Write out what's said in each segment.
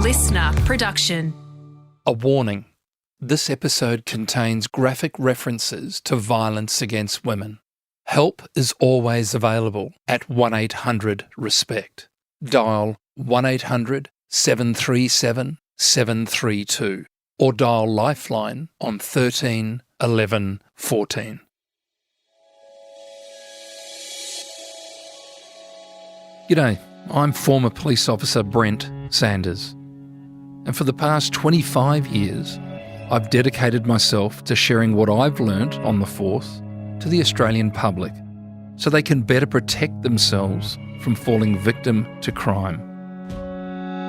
listener production. A warning. This episode contains graphic references to violence against women. Help is always available at 1-800-RESPECT. Dial 1-800-737-732 or dial LifeLine on 13 11 14. G'day, I'm former police officer Brent Sanders, and for the past 25 years I've dedicated myself to sharing what I've learnt on the force to the Australian public so they can better protect themselves from falling victim to crime.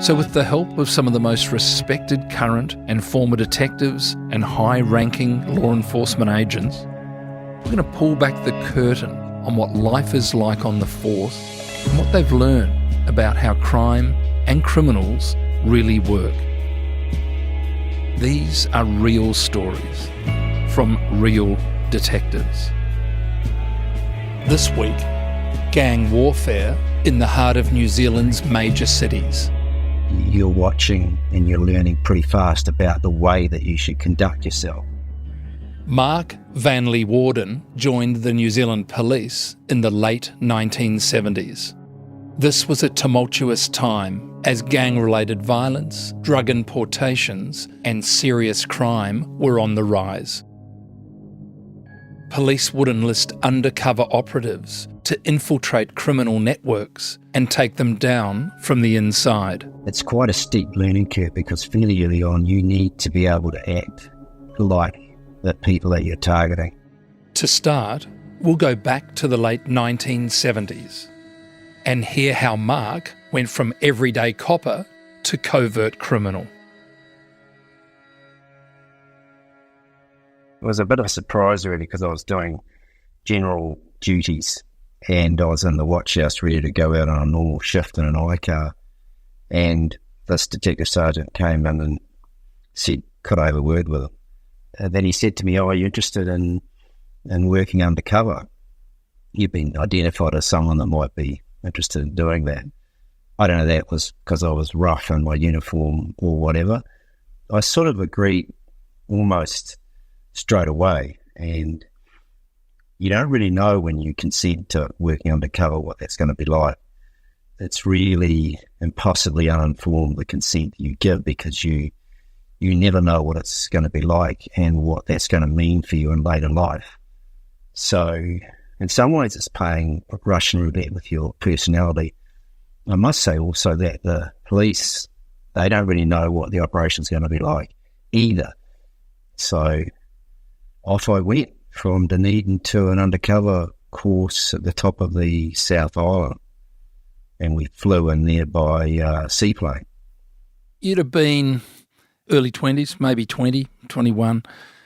So with the help of some of the most respected current and former detectives and high-ranking law enforcement agents, we're going to pull back the curtain on what life is like on the force and what they've learned about how crime and criminals really work. These are real stories from real detectives. This week, gang warfare in the heart of New Zealand's major cities. You're watching and you're learning pretty fast about the way that you should conduct yourself. Mark Van Lee Warden joined the New Zealand Police in the late 1970s. This was a tumultuous time as gang-related violence, drug importations and serious crime were on the rise. Police would enlist undercover operatives to infiltrate criminal networks and take them down from the inside. It's quite a steep learning curve because fairly early on you need to be able to act like the people that you're targeting. To start, we'll go back to the late 1970s and hear how Mark went from everyday copper to covert criminal. It was a bit of a surprise really because I was doing general duties and I was in the watch house ready to go out on a normal shift in an I car, and this detective sergeant came in and said, could I have a word with him? And then he said to me, are you interested in working undercover? You've been identified as someone that might be interested in doing that. I don't know if that was because I was rough in my uniform or whatever. I sort of agreed almost straight away, and you don't really know when you consent to working undercover what that's going to be like. It's really impossibly uninformed, the consent you give, because you never know what it's going to be like and what that's going to mean for you in later life. So in some ways it's playing Russian roulette with your personality. I must say also that the police, they don't really know what the operation's going to be like either. So off I went from Dunedin to an undercover course at the top of the South Island, and we flew in there by seaplane. You'd have been early 20s, maybe 20, 21.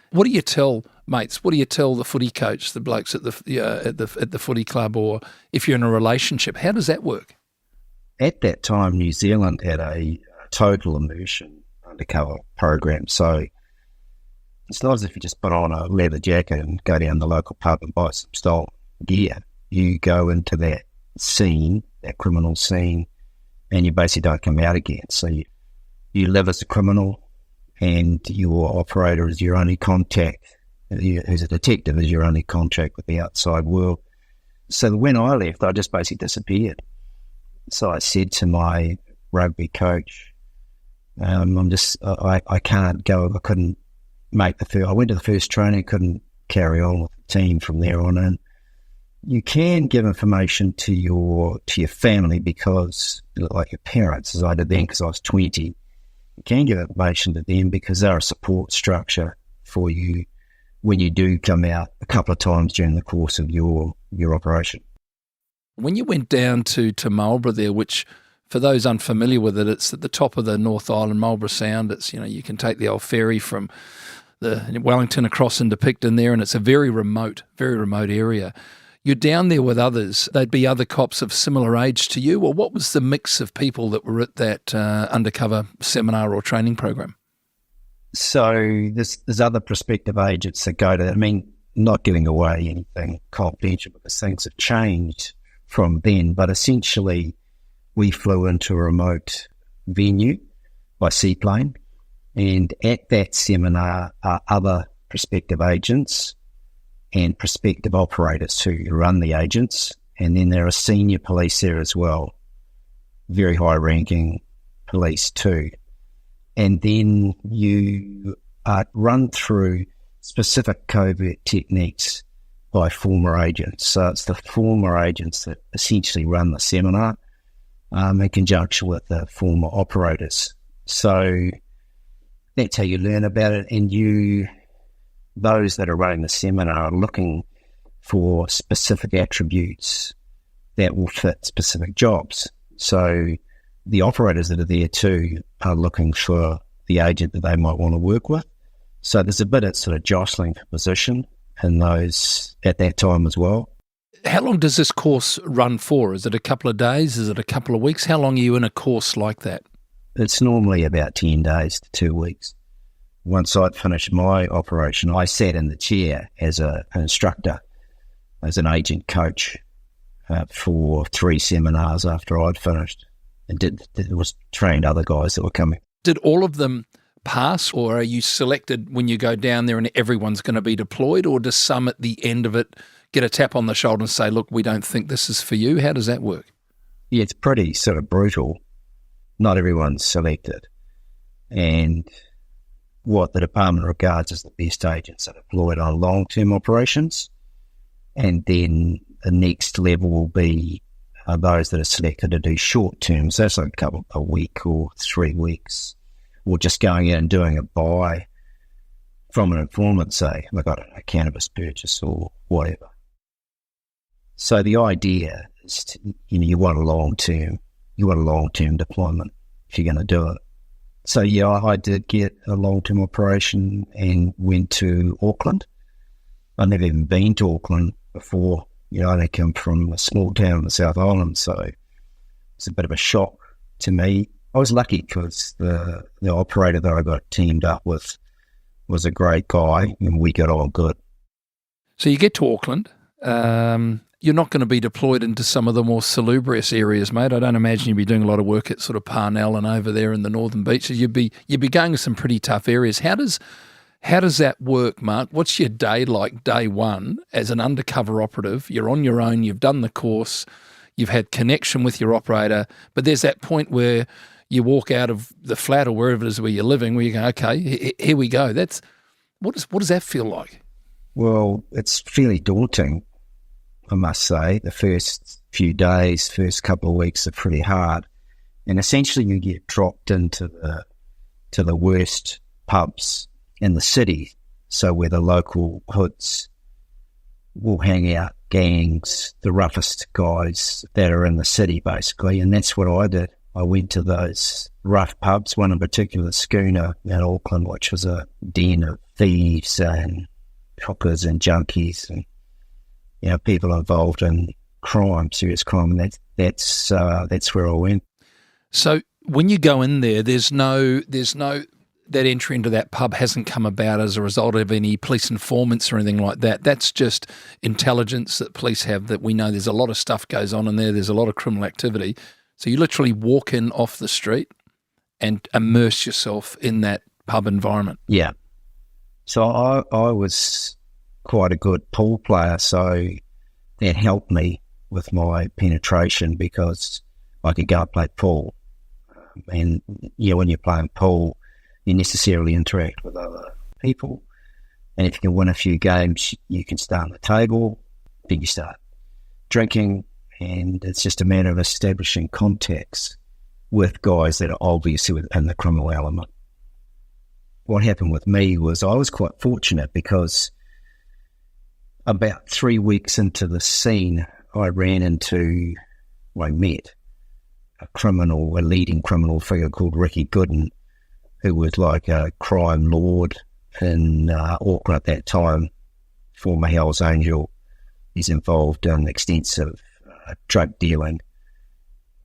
What do you tell mates? What do you tell the footy coach, the blokes at the footy club, or if you're in a relationship? How does that work? At that time, New Zealand had a total immersion undercover program, so it's not as if you just put on a leather jacket and go down the local pub and buy some stolen gear. You go into that scene, that criminal scene, and you basically don't come out again. So you live as a criminal, and your operator is your only contact, who's a detective, is your only contact with the outside world. So when I left, I just basically disappeared. So I said to my rugby coach, I can't go. I couldn't make I went to the first training, couldn't carry on with the team from there on in. You can give information to your family because, like your parents, as I did then because I was 20, you can give information to them because they're a support structure for you when you do come out a couple of times during the course of your operation. When you went down to Marlborough there, which for those unfamiliar with it, it's at the top of the North Island, Marlborough Sound. It's, you can take the old ferry from the Wellington across into Picton there, and it's a very remote area. You're down there with others. They'd be other cops of similar age to you, or what was the mix of people that were at that undercover seminar or training program? So there's other prospective agents that go to that. I mean, not giving away anything confidential because things have changed from then, but essentially we flew into a remote venue by seaplane. And at that seminar are other prospective agents and prospective operators who run the agents. And then there are senior police there as well, very high-ranking police too. And then you run through specific covert techniques by former agents. So it's the former agents that essentially run the seminar in conjunction with the former operators. So that's how you learn about it. And those that are running the seminar are looking for specific attributes that will fit specific jobs. So the operators that are there too are looking for the agent that they might want to work with. So there's a bit of sort of jostling for position in those at that time as well. How long does this course run for? Is it a couple of days? Is it a couple of weeks? How long are you in a course like that? It's normally about 10 days to 2 weeks. Once I'd finished my operation, I sat in the chair as an instructor, as an agent coach for 3 seminars after I'd finished, and was trained other guys that were coming. Did all of them pass, or are you selected when you go down there and everyone's going to be deployed, or does some at the end of it get a tap on the shoulder and say, look, we don't think this is for you? How does that work? Yeah, it's pretty sort of brutal. Not everyone's selected. And what the department regards as the best agents are deployed on long-term operations. And then the next level will be those that are selected to do short-term. So that's like a week or 3 weeks, or just going in and doing a buy from an informant, say, like a cannabis purchase or whatever. So the idea is you want a long-term deployment if you're going to do it. So yeah, I did get a long-term operation and went to Auckland. I'd never even been to Auckland before. I only come from a small town in the South Island, so it's a bit of a shock to me. I was lucky because the operator that I got teamed up with was a great guy and we got on good. So you get to Auckland. You're not going to be deployed into some of the more salubrious areas, mate. I don't imagine you'd be doing a lot of work at sort of Parnell and over there in the northern beaches. You'd be going to some pretty tough areas. How does that work, Mark? What's your day like, day one, as an undercover operative? You're on your own, you've done the course, you've had connection with your operator, but there's that point where you walk out of the flat or wherever it is where you're living, where you go, okay, here we go. What does that feel like? Well, it's fairly daunting, I must say. The first few days, first couple of weeks are pretty hard. And essentially you get dropped into the worst pubs in the city, so where the local hoods will hang out, gangs, the roughest guys that are in the city, basically. And that's what I did. I went to those rough pubs, one in particular, Schooner in Auckland, which was a den of thieves and hookers and junkies and people involved in crime, serious crime, and that's where I went. So when you go in there, there's no that entry into that pub hasn't come about as a result of any police informants or anything like that. That's just intelligence that police have, that we know there's a lot of stuff goes on in there. There's a lot of criminal activity. So you literally walk in off the street and immerse yourself in that pub environment. Yeah. So I was quite a good pool player, so that helped me with my penetration because I could go and play pool. And when you're playing pool, you necessarily interact with other people. And if you can win a few games, you can start on the table, then you start drinking, and it's just a matter of establishing contacts with guys that are obviously within the criminal element. What happened with me was I was quite fortunate because about 3 weeks into the scene, I met a leading criminal figure called Ricki Goodin, who was like a crime lord in Auckland at that time, former Hells Angel. He's involved in extensive drug dealing.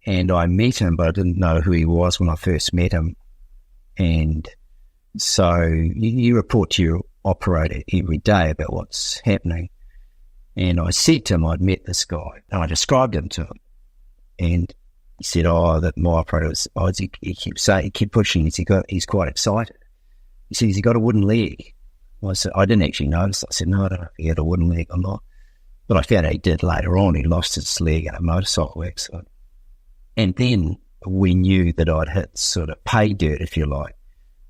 And I met him, but I didn't know who he was when I first met him. And so you report to your operator every day about what's happening. And I said to him I'd met this guy, and I described him to him. And He said, that my operative was, he kept pushing. He's quite excited. He said, has he got a wooden leg? I said, I didn't actually notice. I said, no, I don't know if he had a wooden leg or not. But I found out he did later on. He lost his leg in a motorcycle accident. And then we knew that I'd hit sort of pay dirt, if you like,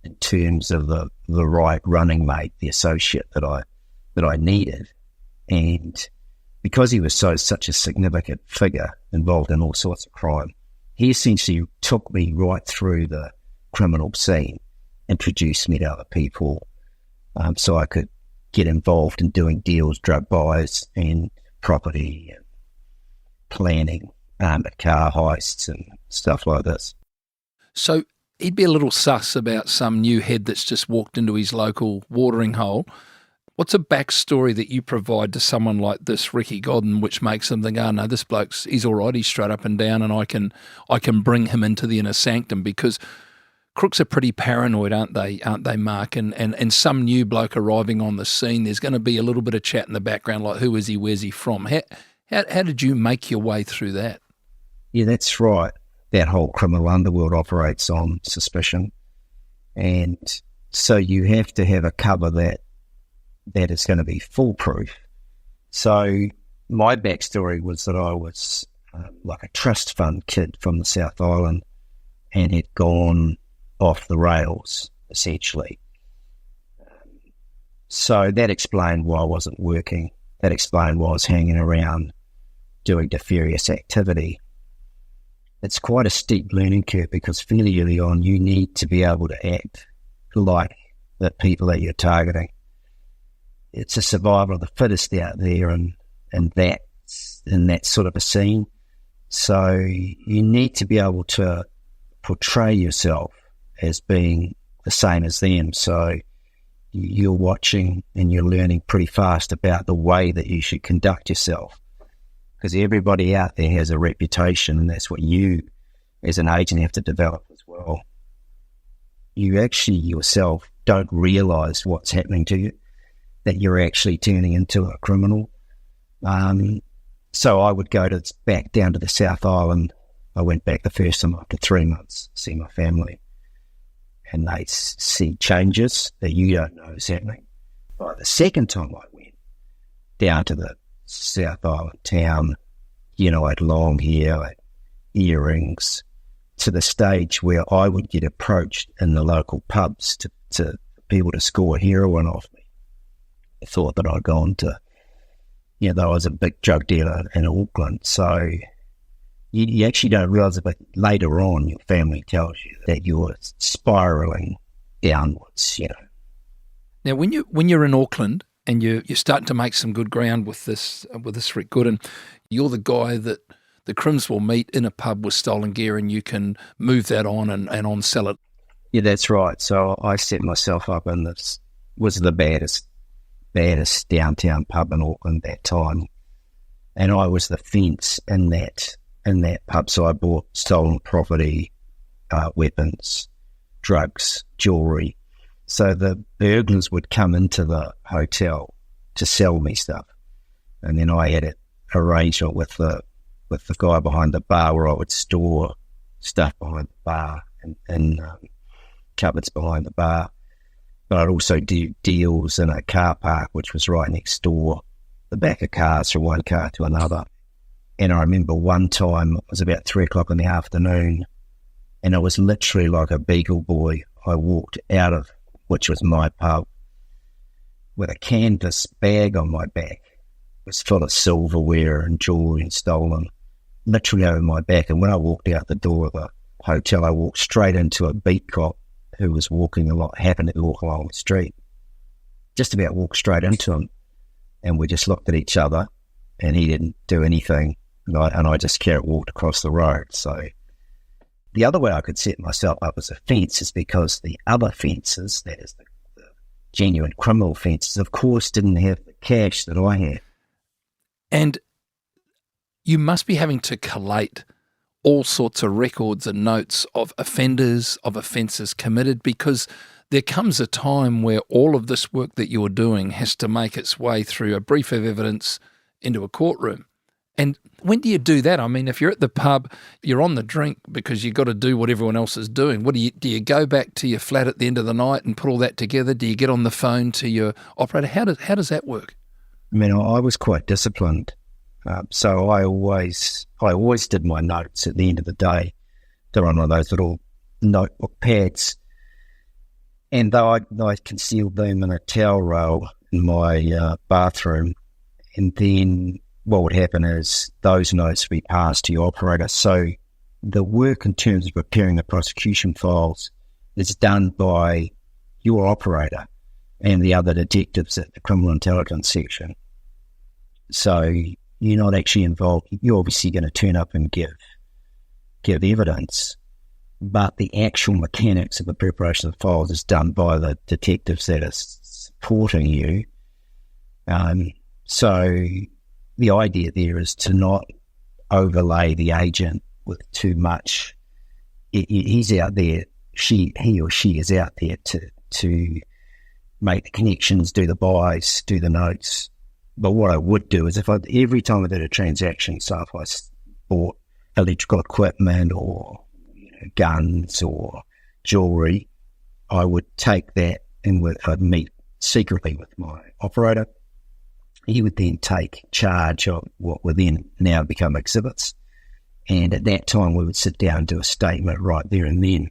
in terms of the right running mate, the associate that I needed. And because he was such a significant figure involved in all sorts of crime, he essentially took me right through the criminal scene, introduced me to other people, so I could get involved in doing deals, drug buys and property and planning, car heists and stuff like this. So he'd be a little sus about some new head that's just walked into his local watering hole. What's a backstory that you provide to someone like this, Ricki Goodin, which makes them think, oh no, this he's all right, he's straight up and down, and I can bring him into the inner sanctum? Because crooks are pretty paranoid, aren't they, Mark? And some new bloke arriving on the scene, there's going to be a little bit of chat in the background, like who is he, where's he from? How did you make your way through that? Yeah, that's right. That whole criminal underworld operates on suspicion. And so you have to have a cover that is going to be foolproof. So my backstory was that I was like a trust fund kid from the South Island and had gone off the rails, essentially. So that explained why I wasn't working. That explained why I was hanging around doing nefarious activity. It's quite a steep learning curve because fairly early on you need to be able to act like the people that you're targeting. It's a survival of the fittest out there, and that's in that sort of a scene. So you need to be able to portray yourself as being the same as them. So you're watching and you're learning pretty fast about the way that you should conduct yourself, because everybody out there has a reputation, and that's what you as an agent have to develop as well. You actually yourself don't realise what's happening to you, that you're actually turning into a criminal. So I would go back down to the South Island. I went back the first time after 3 months, see my family, and they see changes that you don't know is happening. By the second time I went down to the South Island town, I had long hair, I had earrings, to the stage where I would get approached in the local pubs to people to score heroin off me. I thought that I'd gone to, that I was a big drug dealer in Auckland. So you actually don't realise it, but later on your family tells you that you're spiralling downwards, Now, when you're in Auckland and you're starting to make some good ground with this Ricki Goodin, you're the guy that the crims will meet in a pub with stolen gear, and you can move that on and on sell it. Yeah, that's right. So I set myself up in this, was the baddest downtown pub in Auckland that time, and I was the fence in that pub. So I bought stolen property, weapons, drugs, jewellery. So the burglars would come into the hotel to sell me stuff, and then I had an arrangement with the guy behind the bar where I would store stuff behind the bar and cupboards behind the bar. But I'd also do deals in a car park, which was right next door, the back of cars from one car to another. And I remember one time, it was about 3:00 in the afternoon, and I was literally like a beagle boy. I walked out of, which was my pub, with a canvas bag on my back. It was full of silverware and jewellery and stolen, literally over my back. And when I walked out the door of the hotel, I walked straight into a beat cop who was happened to walk along the street. Just about walked straight into him, and we just looked at each other, and he didn't do anything, and I just walked across the road. So the other way I could set myself up as a fence is because the other fences, that is the genuine criminal fences, of course didn't have the cash that I had. And you must be having to collate all sorts of records and notes of offenders, of offences committed, because there comes a time where all of this work that you're doing has to make its way through a brief of evidence into a courtroom. And when do you do that? I mean, if you're at the pub, you're on the drink because you've got to do what everyone else is doing. What do you go back to your flat at the end of the night and put all that together? Do you get on the phone to your operator? How does that work? I mean, I was quite disciplined. So I always did my notes at the end of the day. They're on one of those little notebook pads. And I concealed them in a towel roll in my bathroom. And then what would happen is those notes would be passed to your operator. So the work in terms of preparing the prosecution files is done by your operator and the other detectives at the criminal intelligence section. So you're not actually involved. You're obviously going to turn up and give evidence, but the actual mechanics of the preparation of the files is done by the detectives that are supporting you. So the idea there is to not overlay the agent with too much. He's out there, he or she is out there to make the connections, do the buys, do the notes. But what I would do is every time I did a transaction, so if I bought electrical equipment or guns or jewellery, I would take that and I'd meet secretly with my operator. He would then take charge of what would then now become exhibits. And at that time, we would sit down and do a statement right there and then.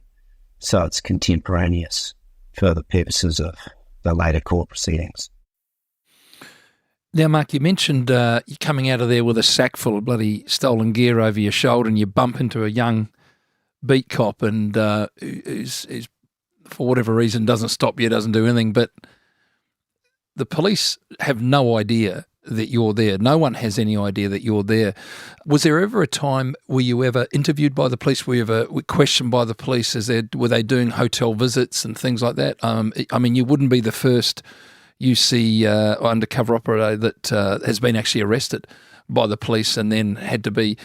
So it's contemporaneous for the purposes of the later court proceedings. Now, Mark, you mentioned you're coming out of there with a sack full of bloody stolen gear over your shoulder and you bump into a young beat cop and who's, for whatever reason, doesn't stop you, doesn't do anything. But the police have no idea that you're there. No one has any idea that you're there. Was there ever a time, were you ever interviewed by the police? Were you ever questioned by the police? Were they doing hotel visits and things like that? I mean, you wouldn't be the first UC undercover operator that has been actually arrested by the police and then had to be.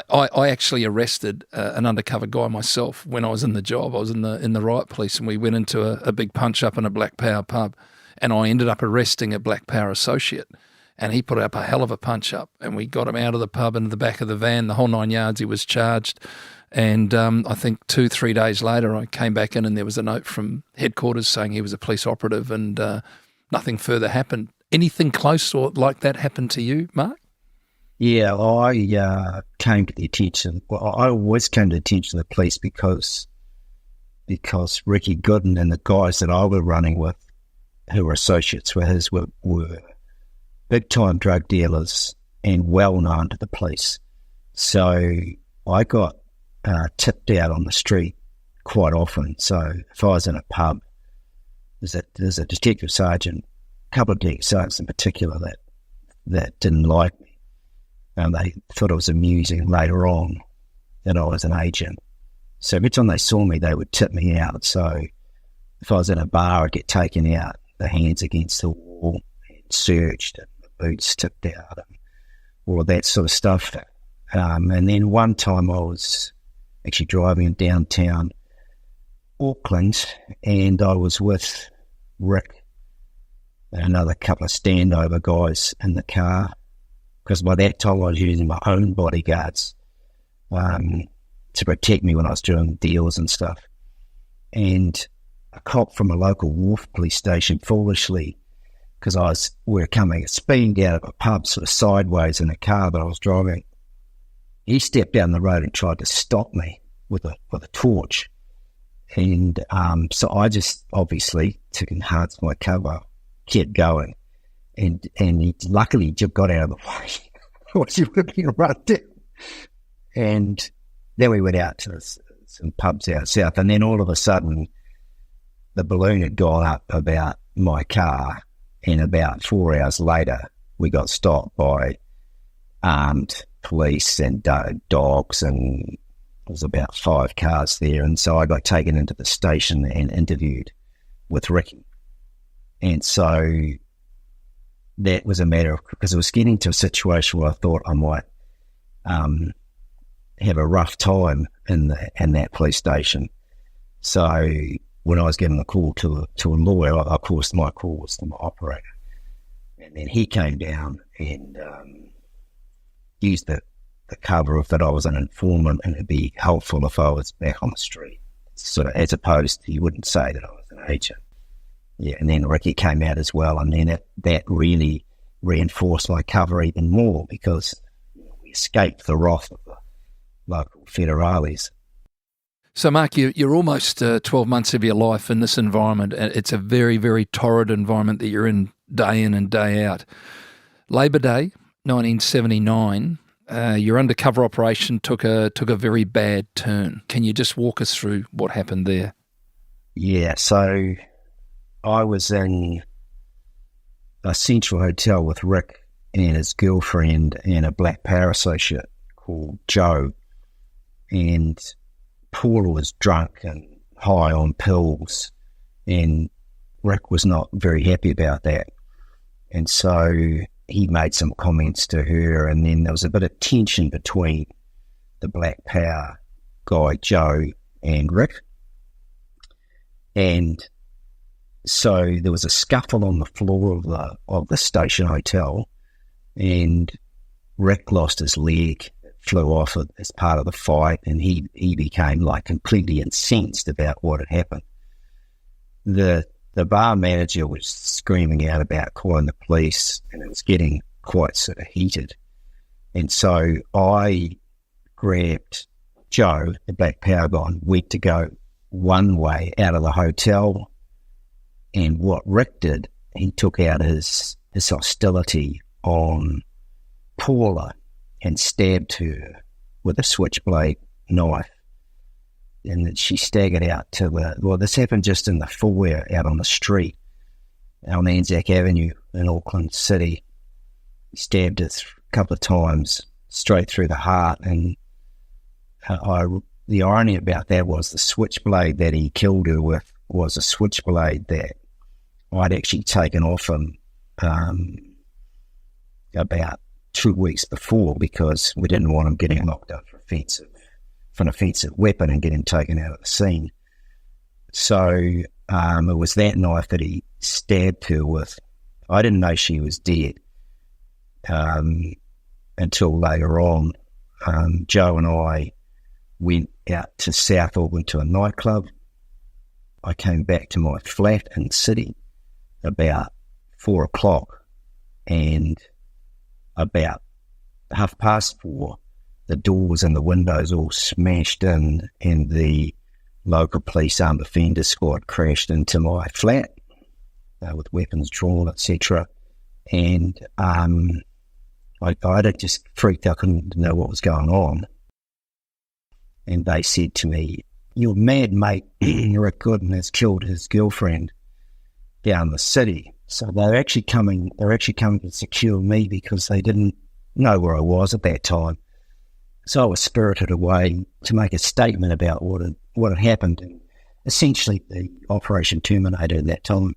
I actually arrested an undercover guy myself when I was in the job. I was in the riot police, and we went into a big punch up in a Black Power pub, and I ended up arresting a Black Power associate, and he put up a hell of a punch up, and we got him out of the pub into the back of the van, the whole 9 yards. He was charged, and I think 2-3 days later, I came back in, and there was a note from headquarters saying he was a police operative, and nothing further happened. Anything close or like that happened to you, Mark? Yeah, I came to the attention. Well, I always came to the attention of the police because Ricki Goodin and the guys that I was running with, who were associates with his, were big time drug dealers and well known to the police. So I got tipped out on the street quite often. So if I was in a pub, there's a detective sergeant, a couple of detective sergeants in particular that didn't like me. And they thought it was amusing later on that I was an agent. So every time they saw me, they would tip me out. So if I was in a bar, I'd get taken out, the hands against the wall, and searched, and the boots tipped out, and all of that sort of stuff. And then one time I was actually driving in downtown Auckland, and I was with Rick and another couple of standover guys in the car, because by that time I was using my own bodyguards to protect me when I was doing deals and stuff. And a cop from a local wharf police station, foolishly, because we were coming speeding out of a pub sort of sideways in a car that I was driving, he stepped down the road and tried to stop me with a torch. And so I just obviously, to enhance my cover, kept going. And he luckily just got out of the way. Otherwise he would have been run down. And then we went out to some pubs out south, and then all of a sudden the balloon had gone up about my car, and about 4 hours later we got stopped by armed police and dogs, and there was about 5 cars there. And so I got taken into the station and interviewed with Ricki. And so that was a matter of, because it was getting to a situation where I thought I might have a rough time in that police station. So when I was getting a call to a lawyer, of course my call was to my operator. And then he came down and use the cover of that I was an informant, and it'd be helpful if I was back on the street. Sort of, as opposed to, you wouldn't say that I was an agent. Yeah, and then Ricki came out as well, and then that really reinforced my cover even more, because we escaped the wrath of the local federales. So, Mark, you're almost 12 months of your life in this environment. It's a very, very torrid environment that you're in and day out. Labor Day, 1979, your undercover operation took a very bad turn. Can you just walk us through what happened there? Yeah, so I was in a central hotel with Rick and his girlfriend and a Black Power associate called Joe, and Paula was drunk and high on pills, and Rick was not very happy about that. And so he made some comments to her, and then there was a bit of tension between the Black Power guy, Joe, and Rick. And so there was a scuffle on the floor of the station hotel, and Rick lost his leg, flew off as part of the fight, and he became like completely incensed about what had happened. The bar manager was screaming out about calling the police, and it was getting quite sort of heated. And so I grabbed Joe, the Black Power guy, and went to go one way out of the hotel. And what Rick did, he took out his hostility on Paula and stabbed her with a switchblade knife. And she staggered out to this happened just in the foyer out on the street on Anzac Avenue in Auckland City. He stabbed her a couple of times straight through the heart. And the irony about that was the switchblade that he killed her with was a switchblade that I'd actually taken off him about 2 weeks before, because we didn't want him getting locked up for an offensive weapon and getting taken out of the scene. So it was that knife that he stabbed her with. I didn't know she was dead until later on. Joe and I went out to South Auckland to a nightclub. I came back to my flat in the city about 4 o'clock, and about 4:30, the doors and the windows all smashed in, and the local police armed offender squad crashed into my flat with weapons drawn, etc. And I just freaked out, couldn't know what was going on. And they said to me, "Your mad mate, Ricki Goodin, has killed his girlfriend down the city." So they're actually coming to secure me, because they didn't know where I was at that time. So I was spirited away to make a statement about what had happened, and essentially the operation terminated at that time.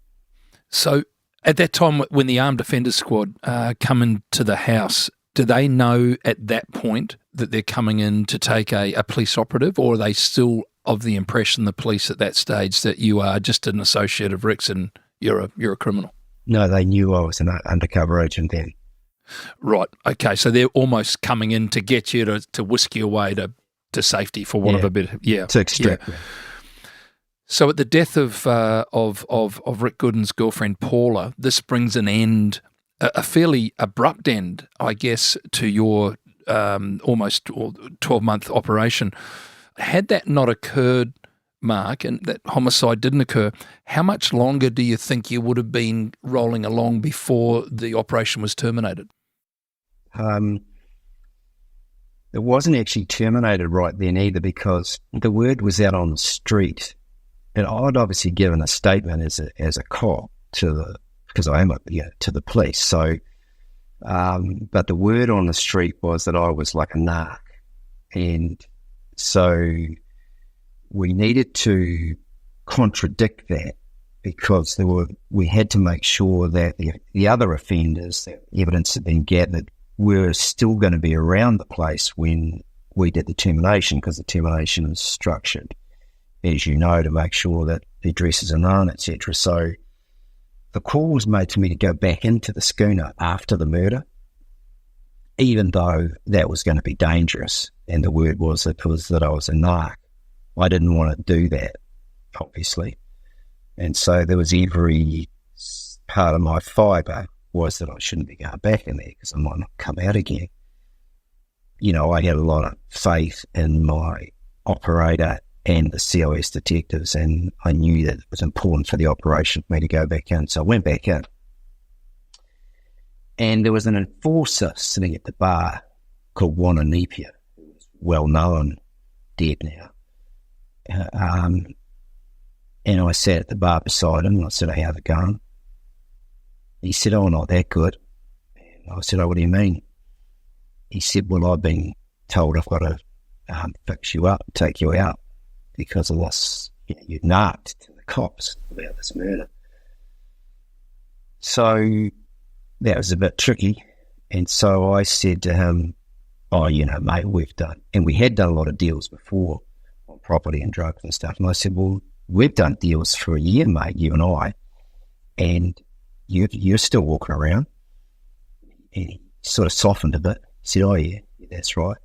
So at that time, when the armed offender squad come into the house, do they know at that point that they're coming in to take a police operative, or are they still of the impression, the police at that stage, that you are just an associate of Rick's and you're a criminal? No, they knew I was an undercover agent then. Right. Okay. So they're almost coming in to get you to whisk you away to safety, for want of a bit. Yeah. To extract. Yeah. So at the death of Ricki Goodin's girlfriend Paula, this brings an end, a fairly abrupt end, I guess, to your almost 12-month operation. Had that not occurred, Mark, and that homicide didn't occur, how much longer do you think you would have been rolling along before the operation was terminated? It wasn't actually terminated right then either, because the word was out on the street, and I'd obviously given a statement as a cop because I am to the police. So, but the word on the street was that I was like a narc, and so we needed to contradict that, because we had to make sure that the other offenders, that evidence had been gathered, were still going to be around the place when we did the termination, because the termination was structured, as you know, to make sure that the addresses are known, etc. So the call was made to me to go back into the schooner after the murder, even though that was going to be dangerous, and the word was that I was a narc, I didn't want to do that, obviously. And so there was every part of my fibre was that I shouldn't be going back in there because I might not come out again. You know, I had a lot of faith in my operator and the COS detectives, and I knew that it was important for the operation for me to go back in. So I went back in. And there was an enforcer sitting at the bar called Wana Nepia, who was well known, dead now. And I sat at the bar beside him, and I said, "Hey, how's it going?" He said, "Oh, not that good." And I said, "Oh, what do you mean?" He said, "Well, I've been told I've got to fix you up, take you out because of this. You know, you narked to the cops about this murder." So that was a bit tricky. And so I said to him, "Oh, you know, mate, we had done a lot of deals before on property and drugs and stuff." And I said, "Well, we've done deals for a year, mate, you and I, and you're still walking around." And he sort of softened a bit. He said, "Oh, yeah, that's right."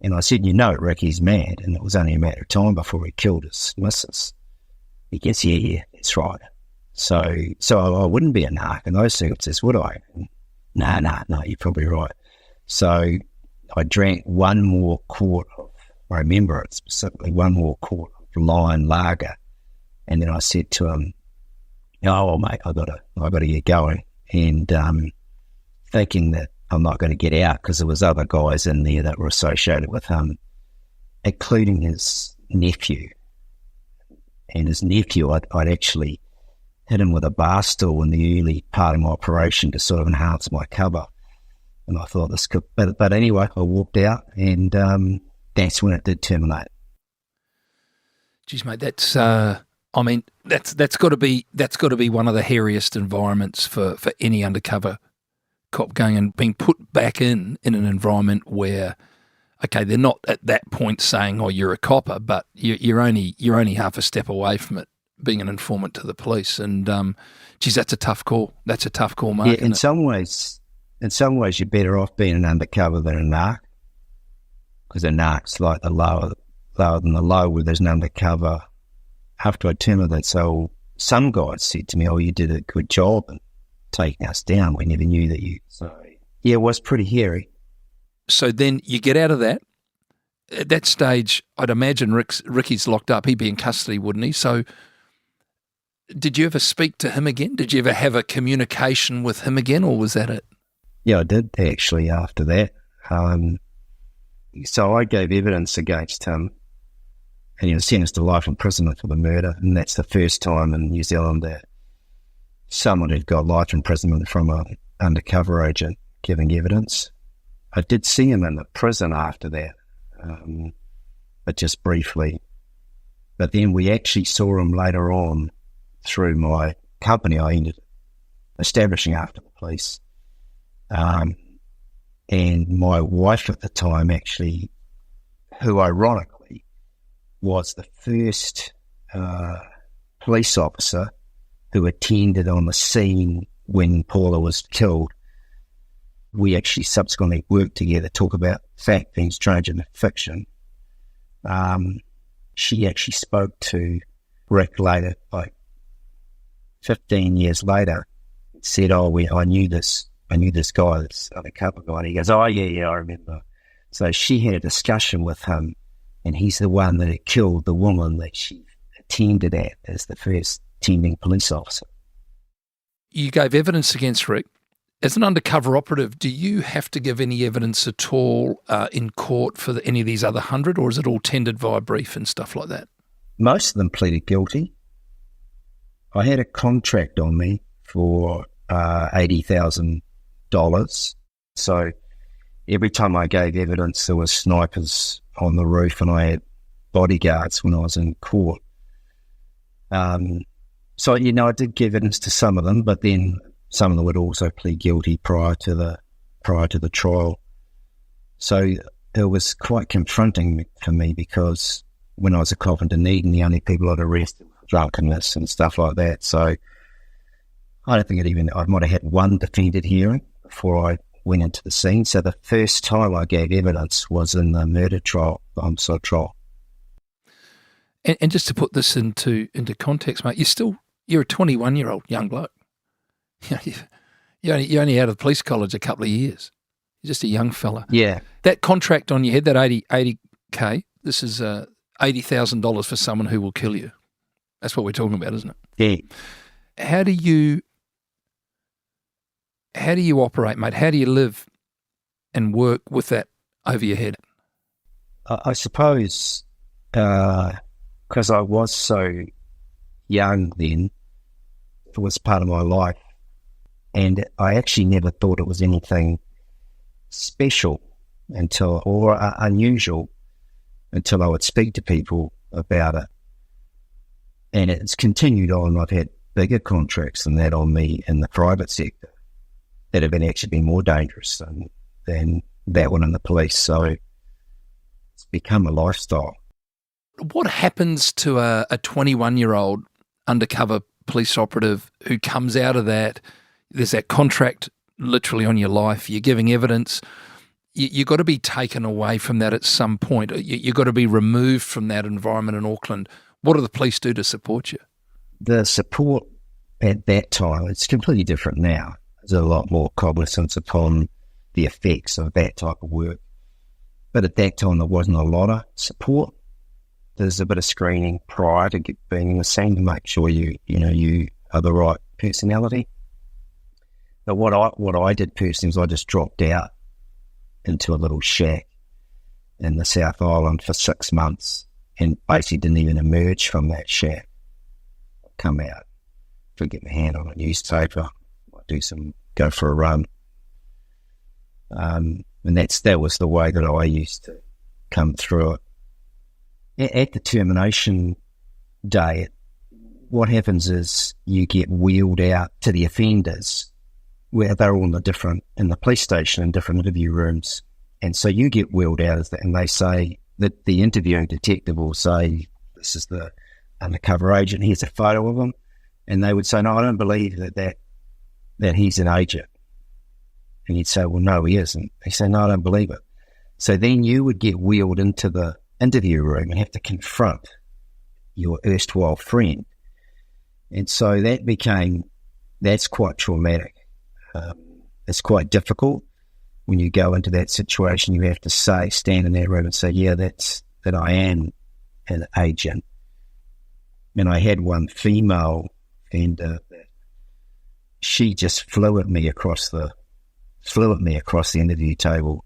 And I said, "You know, Ricky's mad, and it was only a matter of time before he killed his missus." He goes, yeah, that's right. So I wouldn't be a narc in those circumstances, would I? No, you're probably right. So I drank one more quart of, I remember it specifically, one more quart of Lion Lager. And then I said to him, "Oh, well, mate, I gotta get going." And thinking that I'm not going to get out because there was other guys in there that were associated with him, including his nephew. And his nephew, I'd actually hit him with a bar stool in the early part of my operation to sort of enhance my cover. And I thought this could, but anyway, I walked out, and that's when it did terminate. Geez, mate, that's got to be one of the hairiest environments for any undercover cop going and being put back in an environment where, okay, they're not at that point saying, "Oh, you're a copper," but you're only half a step away from it, being an informant to the police. And geez, that's a tough call. That's a tough call, Mark. Yeah, in some ways, you're better off being an undercover than a narc, because a narc's like the lower than the low, where there's an undercover. After I terminated, so some guys said to me, "Oh, you did a good job in taking us down. We never knew that you." So yeah, it was pretty hairy. So then you get out of that. At that stage, I'd imagine Ricky's locked up. He'd be in custody, wouldn't he? So did you ever speak to him again? Did you ever have a communication with him again, or was that it? Yeah, I did actually after that. So I gave evidence against him, and he was sentenced to life imprisonment for the murder. And that's the first time in New Zealand that someone had got life imprisonment from an undercover agent giving evidence. I did see him in the prison after that, but just briefly. But then we actually saw him later on through my company I ended establishing after the police. And my wife at the time actually, who ironically was the first police officer who attended on the scene when Paula was killed. We actually subsequently worked together, talk about fact being strange in fiction. She actually spoke to Rick later, like 15 years later, said, "Oh, I knew this guy, this undercover guy." And he goes, "Oh, yeah, I remember." So she had a discussion with him, and he's the one that had killed the woman that she attended at as the first attending police officer. You gave evidence against Rick. As an undercover operative, do you have to give any evidence at all in court for any of these other 100, or is it all tendered via brief and stuff like that? Most of them pleaded guilty. I had a contract on me for $80,000. So every time I gave evidence, there were snipers on the roof, and I had bodyguards when I was in court. So, you know, I did give evidence to some of them, but then some of them would also plead guilty prior to the trial. So it was quite confronting for me, because when I was a cop in Dunedin, the only people I'd arrested were drunkenness and stuff like that. So I don't think I might have had one defended hearing before I went into the scene. So the first time I gave evidence was in the murder trial, the homicide trial. And just to put this into context, mate, you're a 21-year-old young bloke. You're only out of police college a couple of years. You're just a young fella. Yeah. That contract on your head, that 80K, this is $80,000 for someone who will kill you. That's what we're talking about, isn't it? Yeah. How do you operate, mate? How do you live and work with that over your head? I suppose because I was so young then, it was part of my life, and I actually never thought it was anything special or unusual until I would speak to people about it. And it's continued on. I've had bigger contracts than that on me in the private sector that have actually been more dangerous than that one in the police. So it's become a lifestyle. What happens to a 21-year-old undercover police operative who comes out of that? There's that contract literally on your life. You're giving evidence. You've got to be taken away from that at some point. You've got to be removed from that environment in Auckland. What do the police do to support you? The support at that time, it's completely different now. There's a lot more cognizance upon the effects of that type of work. But at that time, there wasn't a lot of support. There's a bit of screening prior to being in the scene to make sure you are the right personality. But what I did personally was I just dropped out into a little shack in the South Island for 6 months and basically didn't even emerge from that shack. I'd come out, get my hand on a newspaper, go for a run. And that was the way that I used to come through it. At the termination day, what happens is you get wheeled out to the offenders where they're all in the police station in different interview rooms. And so you get wheeled out and they say that the interviewing detective will say, this is the undercover agent, here's a photo of him. And they would say, no, I don't believe that he's an agent. And you'd say, well, no, he isn't. They say, no, I don't believe it. So then you would get wheeled into the interview room and have to confront your erstwhile friend. And so that's quite traumatic. It's quite difficult when you go into that situation. You have to stand in that room and say, yeah, that I am an agent. And I had one female offender that she just flew at me across the interview table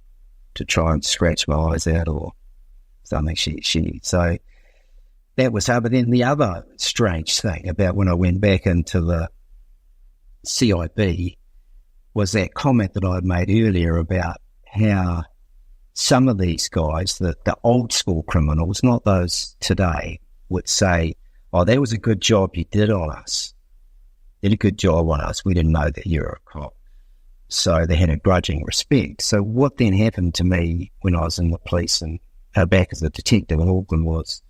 to try and scratch my eyes out or something. So that was her. But then the other strange thing about when I went back into the CIB was that comment that I'd made earlier about how some of these guys, the old school criminals, not those today, would say, oh, that was a good job you did on us. Did a good job on us. We didn't know that you were a cop. So they had a grudging respect. So what then happened to me when I was in the police and back as a detective in Auckland was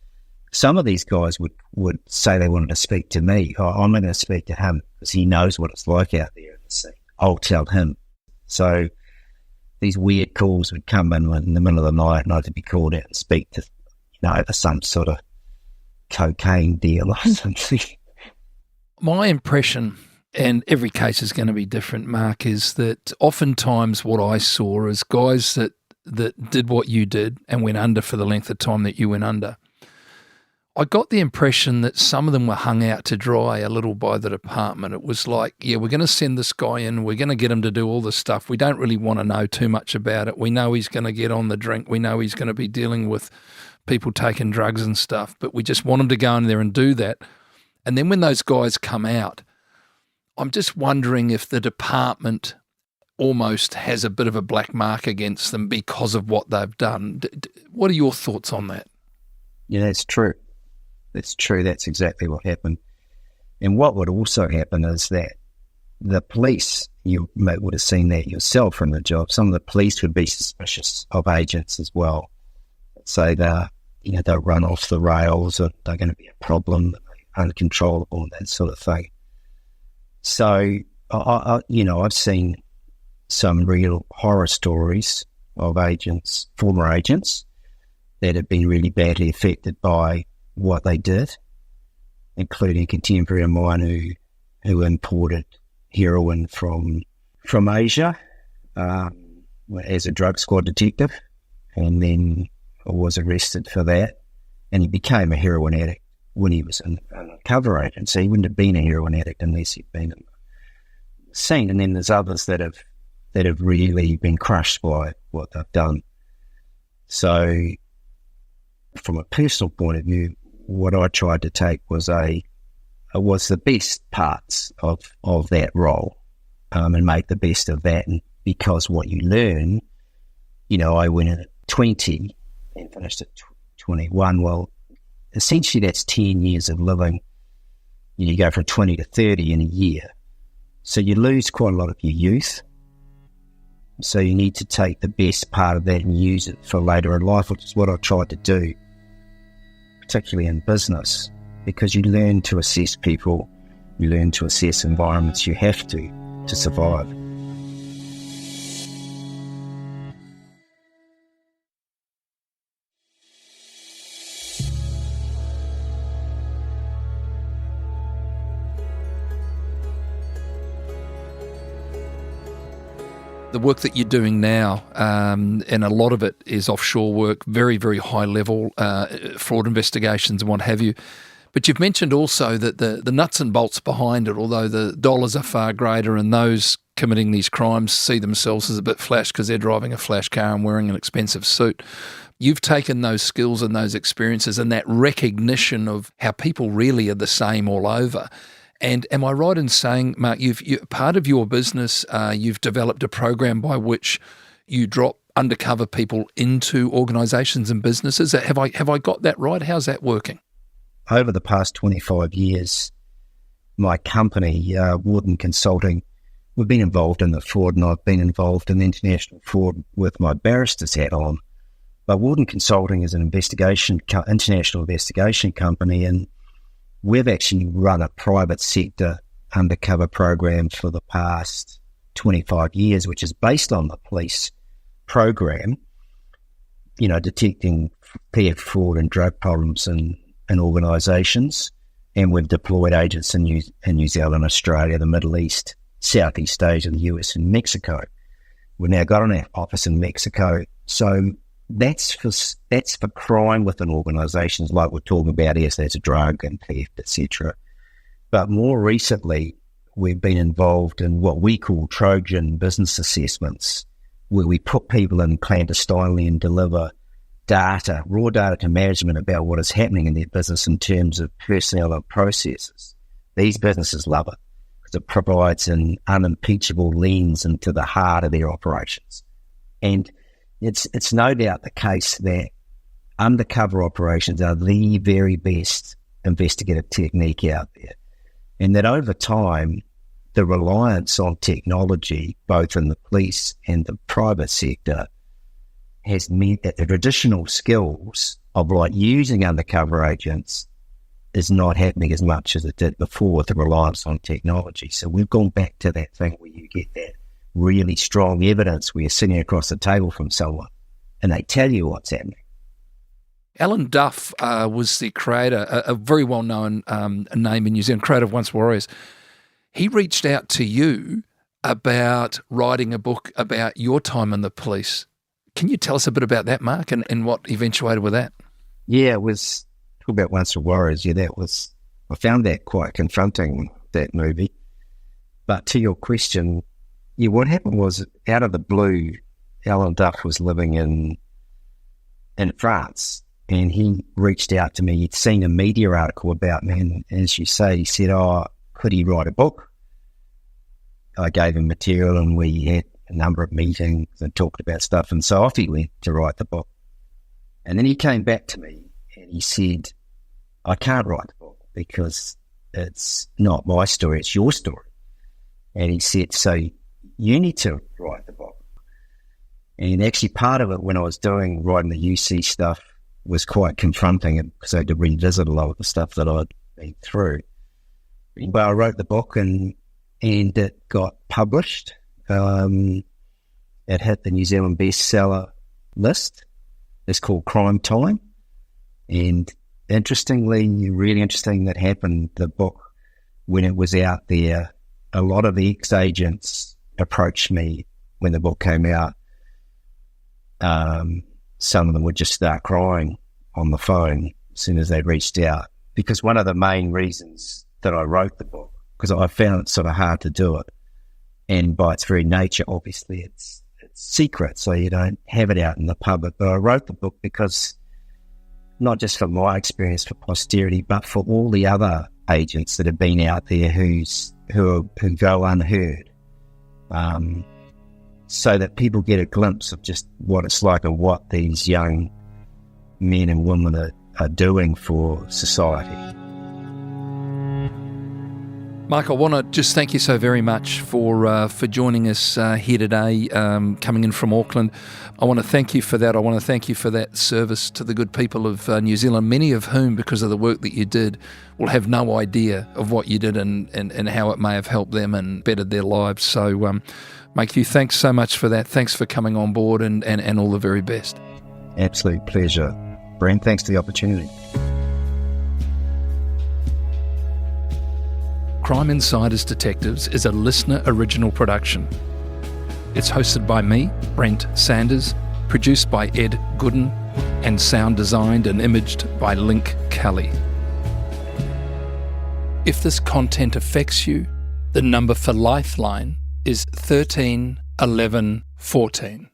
some of these guys would say they wanted to speak to me. Oh, I'm going to speak to him because he knows what it's like out there in the scene. I'll tell him. So these weird calls would come in the middle of the night and I'd be called out and speak to, over some sort of cocaine deal or something. My impression, and every case is going to be different, Mark, is that oftentimes what I saw is guys that did what you did and went under for the length of time that you went under. I got the impression that some of them were hung out to dry a little by the department. It was like, yeah, we're going to send this guy in. We're going to get him to do all this stuff. We don't really want to know too much about it. We know he's going to get on the drink. We know he's going to be dealing with people taking drugs and stuff, but we just want him to go in there and do that. And then when those guys come out, I'm just wondering if the department almost has a bit of a black mark against them because of what they've done. What are your thoughts on that? Yeah, that's true. That's true. That's exactly what happened. And what would also happen is that the police, you would have seen that yourself from the job, some of the police would be suspicious of agents as well. So they'll run off the rails or they're going to be a problem, uncontrollable, that sort of thing. So, I've seen some real horror stories of agents, former agents, that have been really badly affected by what they did, including a contemporary of mine who imported heroin from Asia as a drug squad detective, and then was arrested for that. And he became a heroin addict when he was an undercover agent. So he wouldn't have been a heroin addict unless he'd been in the scene. And then there's others that have really been crushed by what they've done. So from a personal point of view, what I tried to take was the best parts of that role, and make the best of that. And because what you learn, I went in at 20 and finished at 21. Well, essentially that's 10 years of living. You go from 20 to 30 in a year. So you lose quite a lot of your youth. So you need to take the best part of that and use it for later in life, which is what I tried to do, particularly in business, because you learn to assess people, you learn to assess environments. You have to survive. The work that you're doing now, and a lot of it is offshore work, very, very high level, fraud investigations and what have you. But you've mentioned also that the nuts and bolts behind it, although the dollars are far greater and those committing these crimes see themselves as a bit flash because they're driving a flash car and wearing an expensive suit. You've taken those skills and those experiences and that recognition of how people really are the same all over. And am I right in saying, Mark, part of your business, you've developed a program by which you drop undercover people into organisations and businesses? Have I got that right? How's that working? Over the past 25 years, my company, Warden Consulting, we've been involved in the fraud, and I've been involved in international fraud with my barrister's hat on. But Warden Consulting is an international investigation company, and we've actually run a private sector undercover program for the past 25 years, which is based on the police program, detecting theft, fraud and drug problems in organisations. And we've deployed agents in New Zealand, Australia, the Middle East, Southeast Asia, the US and Mexico. We've now got an office in Mexico. So that's for crime within organisations like we're talking about here, so that's drug and theft, etc. But more recently, we've been involved in what we call Trojan business assessments, where we put people in clandestinely and deliver data, raw data to management about what is happening in their business in terms of personnel and processes. These businesses love it because it provides an unimpeachable lens into the heart of their operations. And it's no doubt the case that undercover operations are the very best investigative technique out there, and that over time, the reliance on technology, both in the police and the private sector, has meant that the traditional skills of using undercover agents is not happening as much as it did before with the reliance on technology. So we've gone back to that thing where you get that really strong evidence where you're sitting across the table from someone and they tell you what's happening. Alan Duff was the creator, a very well-known name in New Zealand, creator of Once Warriors. He reached out to you about writing a book about your time in the police. Can you tell us a bit about that, Mark, and what eventuated with that? Yeah, it was talk about Once Warriors. Yeah, I found that quite confronting, that movie. But to your question, yeah, what happened was, out of the blue, Alan Duff was living in France, and he reached out to me. He'd seen a media article about me, and as you say, he said, could he write a book? I gave him material, and we had a number of meetings and talked about stuff, and so off he went to write the book. And then he came back to me, and he said, I can't write the book because it's not my story, it's your story. And he said, so you need to write the book. And actually part of it, when I was writing the UC stuff, was quite confronting because I had to revisit a lot of the stuff that I'd been through. But I wrote the book and it got published. it hit the New Zealand bestseller list. It's called Crime Time. And interestingly, really interesting that happened, the book, when it was out there, a lot of the ex-agents approached me when the book came out. Some of them would just start crying on the phone as soon as they reached out. Because one of the main reasons that I wrote the book, because I found it sort of hard to do it, and by its very nature, obviously, it's secret, so you don't have it out in the public. But I wrote the book because, not just for my experience for posterity, but for all the other agents that have been out there who go unheard, so that people get a glimpse of just what it's like and what these young men and women are doing for society. Mark, I want to just thank you so very much for joining us here today, coming in from Auckland. I want to thank you for that. I want to thank you for that service to the good people of New Zealand, many of whom, because of the work that you did, will have no idea of what you did and how it may have helped them and bettered their lives. So, Mike, thanks so much for that. Thanks for coming on board and all the very best. Absolute pleasure. Brent, thanks for the opportunity. Crime Insiders Detectives is a listener original production. It's hosted by me, Brent Sanders, produced by Ed Goodin, and sound designed and imaged by Link Kelly. If this content affects you, the number for LifeLine is 13 11 14.